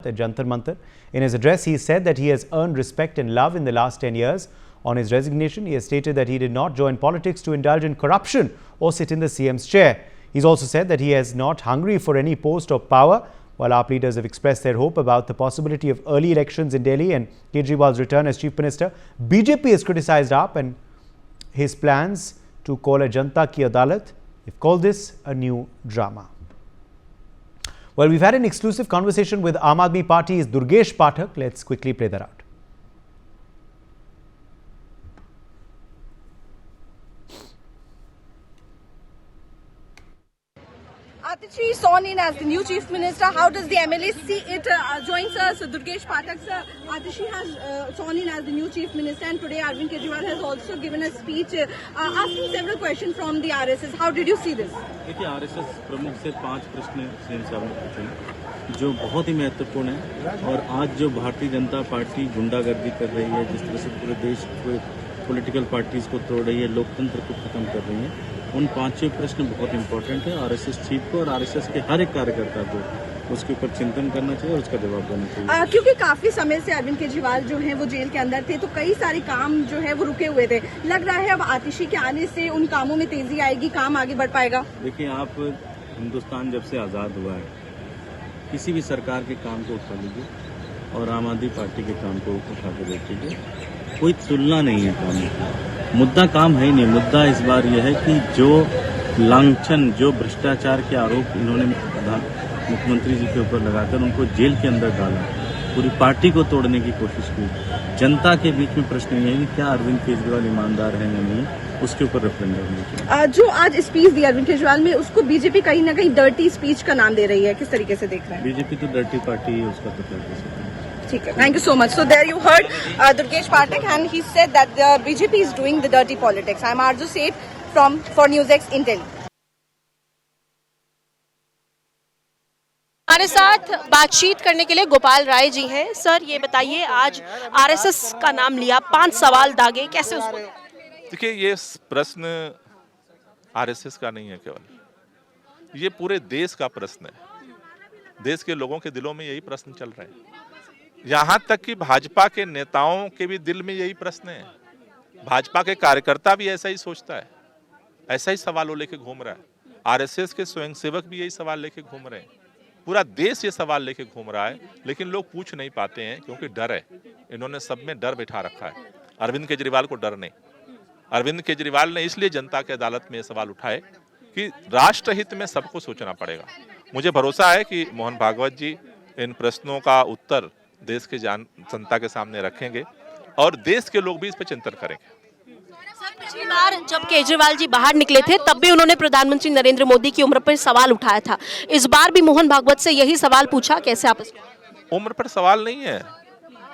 at Jantar Mantar. In his address, he said that he has earned respect and love in the last 10 years. On his resignation, he has stated that he did not join politics to indulge in corruption or sit in the CM's chair. He's also said that he is not hungry for any post or power. While AAP leaders have expressed their hope about the possibility of early elections in Delhi and Kejriwal's return as Chief Minister, BJP has criticised AAP and his plans to call a Janta Ki Adalat. They've called this a new drama. Well, we've had an exclusive conversation with Aam Aadmi Party's Durgesh Pathak. Let's quickly play that out. Atishi sworn in as the new Chief Minister. How does the MLA see it? Joins us Durgesh Pathak sir. Atishi has sworn in as the new Chief Minister, and today Arvind Kejriwal has also given a speech asking several questions from the RSS. How did you see this? देखिए, RSS प्रमुख से 5 प्रश्न CM साहब ने पूछे जो बहुत ही महत्वपूर्ण है। और आज जो भारतीय जनता पार्टी गुंडागर्दी कर रही है, जिस तरह से पूरे देश को पॉलिटिकल पार्टीज को तोड़ रही है, लोकतंत्र को खत्म कर रही है, उन 5 प्रश्न बहुत इंपॉर्टेंट है। आरएसएस चीफ को और आरएसएस के हर एक कार्यकर्ता को उसके ऊपर चिंतन करना चाहिए और उसका जवाब देना चाहिए। क्योंकि काफी समय से अरविंद केजरीवाल जो है वो जेल के अंदर थे, तो कई सारे काम जो है वो रुके हुए थे। लग रहा है अब आतिशी के आने से उन कामों में तेजी आएगी, काम आगे बढ़ पाएगा। देखिए, आप हिंदुस्तान जब से आज़ाद हुआ है, किसी भी सरकार के काम को उठा लीजिए और आम आदमी पार्टी के काम को उठा के देख लीजिए, कोई तुलना नहीं है काम की। मुद्दा काम है ही नहीं। मुद्दा इस बार यह है कि जो लांछन, जो भ्रष्टाचार के आरोप इन्होंने मुख्यमंत्री जी के ऊपर लगाकर उनको जेल के अंदर डाला, पूरी पार्टी को तोड़ने की कोशिश की। जनता के बीच में प्रश्न ये है कि क्या अरविंद केजरीवाल ईमानदार है या नहीं, उसके ऊपर रेफरेंडम होना चाहिए। जो आज स्पीच दी अरविंद केजरीवाल में, उसको बीजेपी कहीं ना कहीं डर्टी स्पीच का नाम दे रही है, किस तरीके से देख रहे हैं? बीजेपी तो डर्टी पार्टी है, उसका तो क्या कह सकते हैं। ठीक है, thank you so much. So there you heard Durgesh Pathak, and he said that the BJP is doing the dirty politics. I'm Arju Seth for NewsX in Delhi. हमारे साथ बातचीत करने के लिए गोपाल राय जी हैं। सर, ये बताइए, आज आरएसएस का नाम लिया, 5 सवाल दागे, कैसे उसको? देखिए, ये प्रश्न आरएसएस का नहीं है केवल, ये पूरे देश का प्रश्न है। देश के लोगों के दिलों में यही प्रश्न चल रहे हैं। यहाँ तक कि भाजपा के नेताओं के भी दिल में यही प्रश्न है। भाजपा के कार्यकर्ता भी ऐसा ही सोचता है, ऐसा ही सवालों लेके घूम रहा है। आरएसएस के स्वयंसेवक भी यही सवाल लेके घूम रहे हैं। पूरा देश ये सवाल लेके घूम रहा है, लेकिन लोग पूछ नहीं पाते हैं क्योंकि डर है। इन्होंने सब में डर बिठा रखा है। अरविंद केजरीवाल को डर नहीं। अरविंद केजरीवाल ने इसलिए जनता की अदालत में ये सवाल उठाए कि राष्ट्र हित में सबको सोचना पड़ेगा। मुझे भरोसा है कि मोहन भागवत जी इन प्रश्नों का उत्तर देश के जनता के सामने रखेंगे और देश के लोग भी इस पर चिंतन करेंगे। सर, पिछली बार जब केजरीवाल जी बाहर निकले थे, तब भी उन्होंने प्रधानमंत्री नरेंद्र मोदी की उम्र पर सवाल उठाया था। इस बार भी मोहन भागवत से यही सवाल पूछा, कैसे आप इसको? उम्र पर सवाल नहीं है।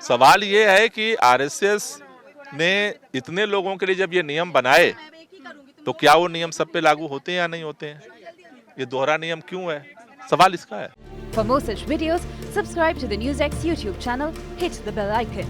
सवाल ये है कि आरएसएस ने इतने लोगों के लिए जब ये नियम बनाए, तो क्या वो नियम सब पे लागू होते हैं या नहीं होते हैं? ये दोहरा नियम क्यों है? सवाल इसका है। For more such videos, subscribe to the NewsX YouTube channel, hit the bell icon.